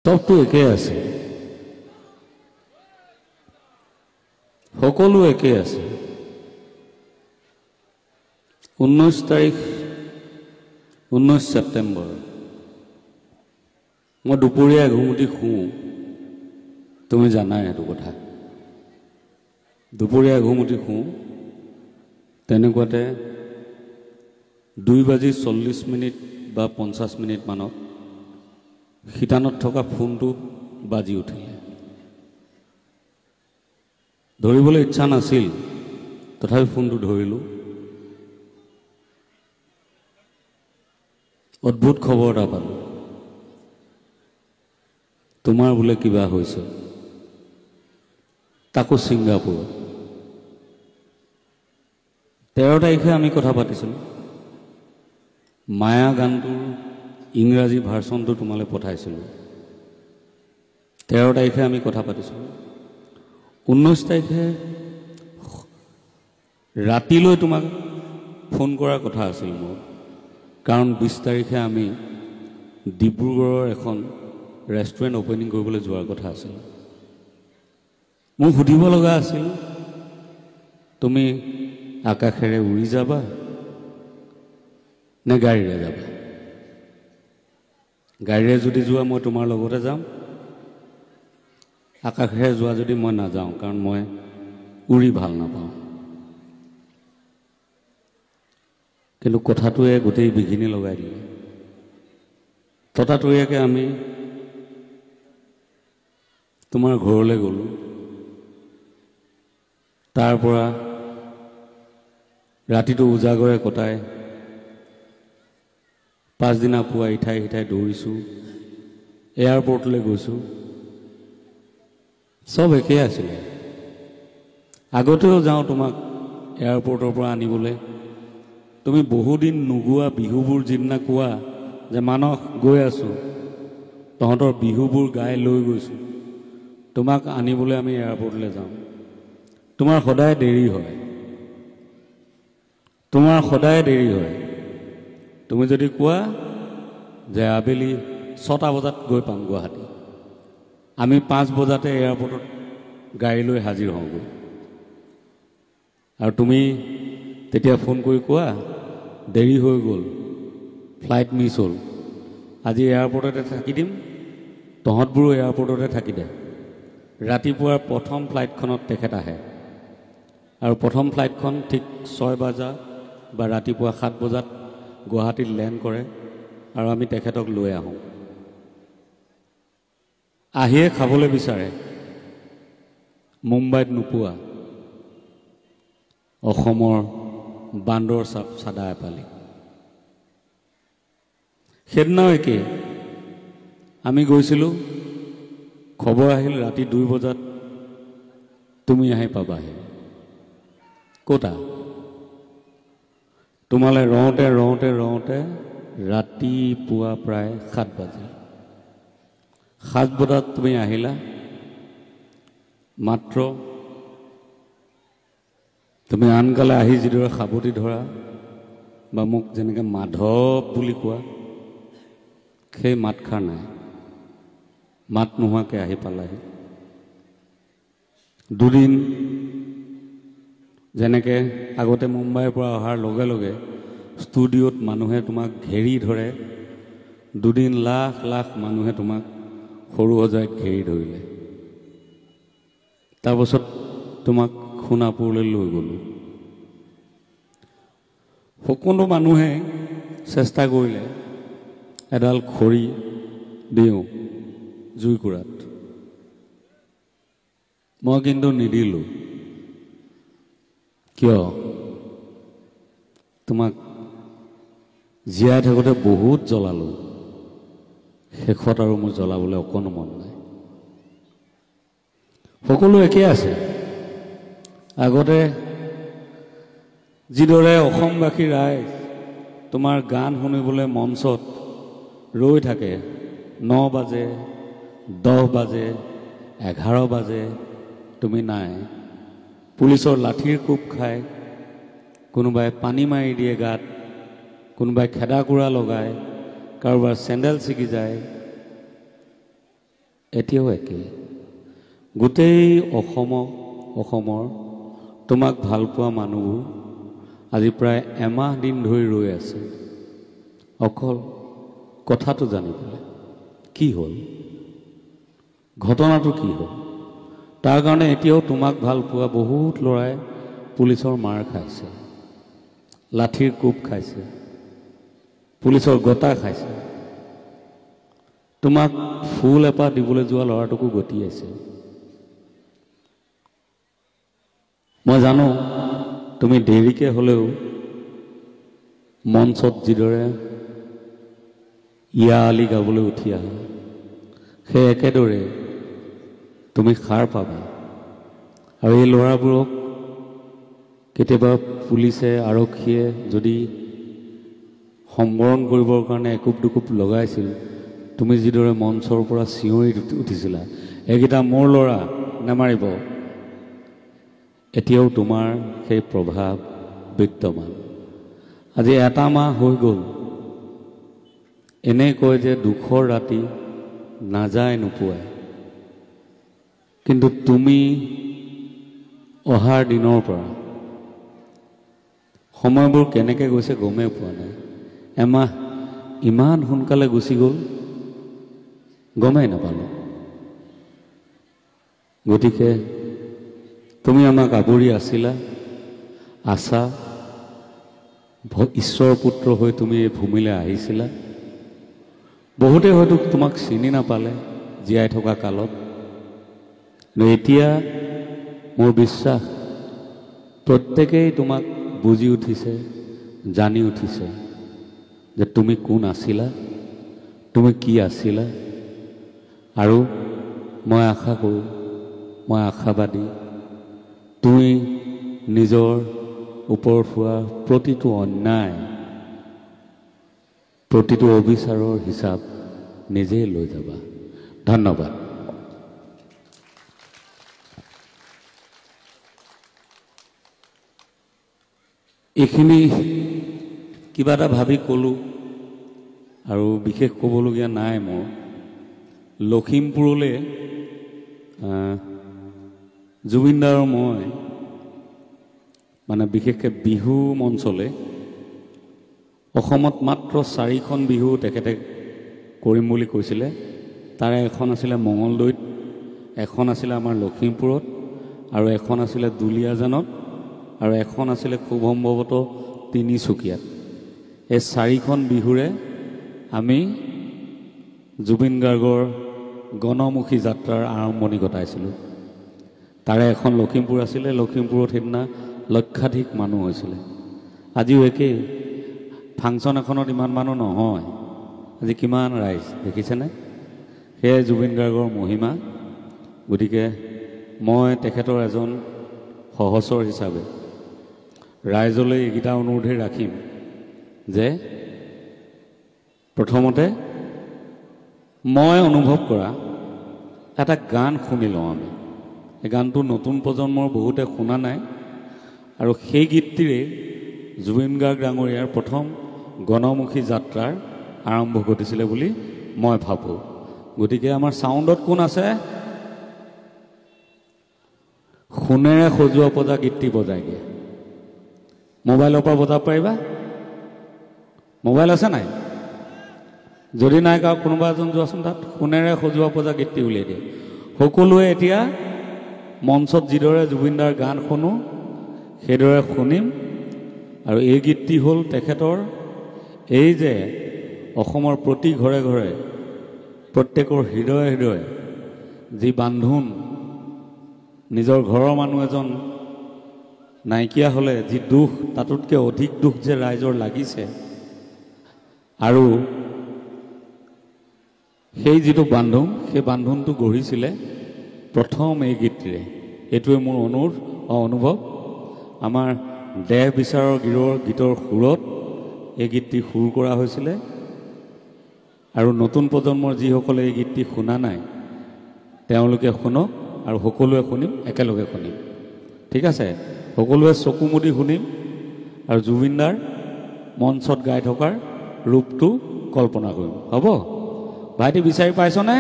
চবটো একে আছে, সকলো একে আছে। 19 তাৰিখ 19 ছেপ্টেম্বৰ মই দুপৰীয়া এঘুমুটি শুওঁ, তুমি জানাই সেইটো কথা। দুপৰীয়া এঘুমুটি শুওঁ, তেনেকুৱাতে 2:40 বা 50 মিনিট মানত শিতানত থকা ফোনটো বাজি উঠিলে। ধৰিবলৈ ইচ্ছা নাছিল, তথাপি ফোনটো ধৰিলোঁ। অদ্ভুত খবৰ এটা পালোঁ, তোমাৰ বোলে কিবা হৈছে, তাকো ছিংগাপুৰত। 13 তাৰিখে আমি কথা পাতিছিলোঁ। মায়া গানটোৰ ইংৰাজী ভাৰ্চনটো তোমালৈ পঠাইছিলোঁ। 13 তাৰিখে আমি কথা পাতিছিলোঁ। 19 তাৰিখে ৰাতিলৈ তোমাক ফোন কৰাৰ কথা আছিল মোৰ, কাৰণ 20 তাৰিখে আমি ডিব্ৰুগড়ৰ এখন ৰেষ্টুৰেণ্ট অপেনিং কৰিবলৈ যোৱাৰ কথা আছিল। মোক সুধিব লগা আছিল, তুমি আকাশেৰে উৰি যাবা নে গাড়ীৰে যাবা? গাড়ীৰে যদি যোৱা মই তোমাৰ লগতে যাম, আকাশেৰে যোৱা যদি মই নাযাওঁ, কাৰণ মই উৰি ভাল নাপাওঁ। কিন্তু কথাটোৱে গোটেই বিঘিনি লগাই দিলে। ততাতৈয়াকে আমি তোমাৰ ঘৰলৈ গ'লোঁ। তাৰ পৰা ৰাতিটো উজাগৰে কটাই পাছদিনা পুৱা ইঠাই সিঠাই দৌৰিছোঁ, এয়াৰপৰ্টলৈ গৈছোঁ। চব একেই আছিলে। আগতেও যাওঁ তোমাক এয়াৰপৰ্টৰ পৰা আনিবলৈ, তুমি বহুদিন নোগোৱা বিহুবোৰ যিদিনা কোৱা যে মানস গৈ আছোঁ, তহঁতৰ বিহুবোৰ গাই লৈ গৈছোঁ, তোমাক আনিবলৈ আমি এয়াৰপৰ্টলৈ যাওঁ। তোমাৰ সদায় দেৰি হয়, তোমাৰ সদায় দেৰি হয়। তুমি যদি কোৱা যে আবেলি 6টা বজাত গৈ পাম গুৱাহাটী, আমি 5 বজাতে এয়াৰপৰ্টত গাড়ী লৈ হাজিৰ হওঁগৈ। আৰু তুমি তেতিয়া ফোন কৰি কোৱা দেৰি হৈ গ'ল, ফ্লাইট মিছ হ'ল, আজি এয়াৰপৰ্টতে থাকি দিম, তহঁতবোৰো এয়াৰপৰ্টতে থাকি দে। ৰাতিপুৱাৰ প্ৰথম ফ্লাইটখনত তেখেত আহে, আৰু প্ৰথম ফ্লাইটখন ঠিক 6 বজা বা ৰাতিপুৱা 7 বজাত গুৱাহাটীত লেণ্ড কৰে, আৰু আমি তেখেতক লৈ আহোঁ। আহিয়ে খাবলৈ বিচাৰে, মুম্বাইত নোপোৱা, অসমৰ বান্দৰ চাপ চাদা এপালি। সেইদিনাও একেই, আমি গৈছিলোঁ, খবৰ আহিল ৰাতি 2 বজাত তুমি আহি পাবাহি। ক'তা? তোমালৈ ৰওঁতে ৰওঁতে ৰওঁতে ৰাতিপুৱা প্ৰায় 7 বাজিল। 7 বজাত তুমি আহিলা, মাত্ৰ তুমি আনকালে আহি যিদৰে সাৱটি ধৰা বা মোক যেনেকৈ মাধৱ বুলি কোৱা, সেই মাতষাৰ নাই। মাত নোহোৱাকৈ আহি পালাহি। দুদিন যেনেকৈ আগতে মুম্বাইৰ পৰা অহাৰ লগে লগে ষ্টুডিঅ'ত মানুহে তোমাক ঘেৰি ধৰে, দুদিন লাখ লাখ মানুহে তোমাক সৰু সজাইত ঘেৰি ধৰিলে। তাৰপাছত তোমাক সোণাপুৰলৈ লৈ গ'লোঁ। সকলো মানুহে চেষ্টা কৰিলে এডাল খৰি দিওঁ জুইকুৰাত, মই কিন্তু নিদিলোঁ। কিয়? তোমাক জীয়াই থাকোঁতে বহুত জ্বলালোঁ, শেষত আৰু মোৰ জ্বলাবলৈ অকণো মন নাই। সকলো একেই আছে। আগতে যিদৰে অসমবাসী ৰাইজ তোমাৰ গান শুনিবলৈ মঞ্চত ৰৈ থাকে, 9 বাজে, 10 বাজে, 11 বাজে, তুমি নাই। পুলিচৰ লাঠিৰ কোব খায়, কোনোবাই পানী মাৰি দিয়ে গাত, কোনোবাই খেদা কুৰা লগায়, কাৰোবাৰ চেণ্ডেল ছিগি যায়, এতিয়াও একেই। গোটেই অসমৰ তোমাক ভাল পোৱা মানুহবোৰ আজি প্ৰায় এমাহ দিন ধৰি ৰৈ আছে অকল কথাটো জানিবলৈ কি হ'ল, ঘটনাটো কি হ'ল। তাৰ কাৰণে এতিয়াও তোমাক ভাল পোৱা বহুত ল'ৰাই পুলিচৰ মাৰ খাইছে, লাঠিৰ কোব খাইছে, পুলিচৰ গতা খাইছে। তোমাক ফুল এপাহ দিবলৈ যোৱা ল'ৰাটোকো গতিয়াইছে। মই জানো তুমি দেৰিকৈ হ'লেও মঞ্চত যিদৰে ইয়া আলি গাবলৈ উঠি আহা, সেই একেদৰে তুমি সাৰ পাবা। আৰু এই ল'ৰাবোৰক কেতিয়াবা পুলিচে আৰক্ষীয়ে যদি সম্বৰণ কৰিবৰ কাৰণে একুপ দুকুপ লগাইছিল, তুমি যিদৰে মঞ্চৰ পৰা চিঞৰি উঠিছিলা, এইকেইটা মোৰ ল'ৰা নেমাৰিব, এতিয়াও তোমাৰ সেই প্ৰভাৱ বিদ্যমান। আজি এটা মাহ হৈ গ'ল, এনে কয় যে দুখৰ ৰাতি নাযায় নোপোৱাই, কিন্তু তুমি অহাৰ দিনৰ পৰা সময়বোৰ কেনেকৈ গৈছে গমেই পোৱা নাই। এমাহ ইমান সোনকালে গুচি গ'ল, গমেই নাপালোঁ। গতিকে তুমি আমাক আৱৰি আছিলা, আছা, ঈশ্বৰৰ পুত্ৰ হৈ তুমি এই ভূমিলৈ আহিছিলা। বহুতে হয়তো তোমাক চিনি নাপালে জীয়াই থকা কালত, কিন্তু এতিয়া মোৰ বিশ্বাস প্ৰত্যেকেই তোমাক বুজি উঠিছে, জানি উঠিছে যে তুমি কোন আছিলা, তুমি কি আছিলা। আৰু মই আশা কৰোঁ, মই আশাবাদী, তুমি নিজৰ ওপৰত হোৱা প্ৰতিটো অন্যায়, প্ৰতিটো অবিচাৰৰ হিচাপ নিজেই লৈ যাবা। ধন্যবাদ। এইখিনি কিবা এটা ভাবি ক'লোঁ আৰু বিশেষ ক'বলগীয়া নাই মোৰ। লখিমপুৰলৈ জুবিনদাৰ মই মানে বিশেষকৈ বিহু মঞ্চলৈ অসমত মাত্ৰ 4খন বিহু তেখেতে কৰিম বুলি কৈছিলে। তাৰে এখন আছিলে মঙলদৈত, এখন আছিলে আমাৰ লখিমপুৰত, আৰু এখন আছিলে দুলীয়াজানত, আৰু এখন আছিলে খুব সম্ভৱতঃ তিনিচুকীয়াত। এই 4খন বিহুৰে আমি জুবিন গাৰ্গৰ গণমুখী যাত্ৰাৰ আৰম্ভণি ঘটাইছিলোঁ। তাৰে এখন লখিমপুৰ আছিলে, লখিমপুৰত সেইদিনা লক্ষাধিক মানুহ হৈছিলে। আজিও একেই, ফাংচন এখনত ইমান মানুহ নহয়, আজি কিমান ৰাইজ দেখিছেনে? সেয়াই জুবিন গাৰ্গৰ মহিমা। গতিকে মই তেখেতৰ এজন সহচৰ হিচাপে ৰাইজলৈ এইকেইটা অনুৰোধে ৰাখিম যে প্ৰথমতে মই অনুভৱ কৰা এটা গান শুনি লওঁ আমি। এই গানটো নতুন প্ৰজন্মৰ বহুতে শুনা নাই, আৰু সেই গীতটিৰে জুবিন গাৰ্গ ডাঙৰীয়াৰ প্ৰথম গণমুখী যাত্ৰাৰ আৰম্ভ ঘটিছিলে বুলি মই ভাবোঁ। গতিকে আমাৰ চাউণ্ডত কোন আছে? সোণেৰে সজোৱা পজা গীতটি বজাই দিয়ে। মোবাইলৰ পৰা বজাব পাৰিবা? মোবাইল আছে নাই? যদি নাই কাৰো কোনোবা এজন যোৱাচোন, তাত সোণেৰে সজোৱা পজা গীতটি উলিয়াই দিয়ে। সকলোৱে এতিয়া মঞ্চত যিদৰে জুবিনদাৰ গান শুনো সেইদৰে শুনিম। আৰু এই গীতটি হ'ল তেখেতৰ এই যে অসমৰ প্ৰতি ঘৰে ঘৰে প্ৰত্যেকৰ হৃদয়ে হৃদয়ে যি বান্ধোন, নিজৰ ঘৰৰ মানুহ এজন নাইকিয়া হ'লে যি দুখ, তাতোতকৈ অধিক দুখ যে ৰাইজৰ লাগিছে, আৰু সেই যিটো বান্ধোন, সেই বান্ধোনটো গঢ়িছিলে প্ৰথম এই গীতটিৰে। এইটোৱে মোৰ অনুভৱ। আমাৰ দেহ বিচাৰৰ গীতৰ সুৰত এই গীতটি সুৰ কৰা হৈছিলে। আৰু নতুন প্ৰজন্মৰ যিসকলে এই গীতটি শুনা নাই তেওঁলোকে শুনক, আৰু সকলোৱে শুনিম, একেলগে শুনিম। ঠিক আছে? সকলোৱে চকু মুদি শুনিম আৰু জুবিনদাৰ মঞ্চত গাই থকাৰ ৰূপটো কল্পনা কৰিম। হ'ব? ভাইটি বিচাৰি পাইছনে?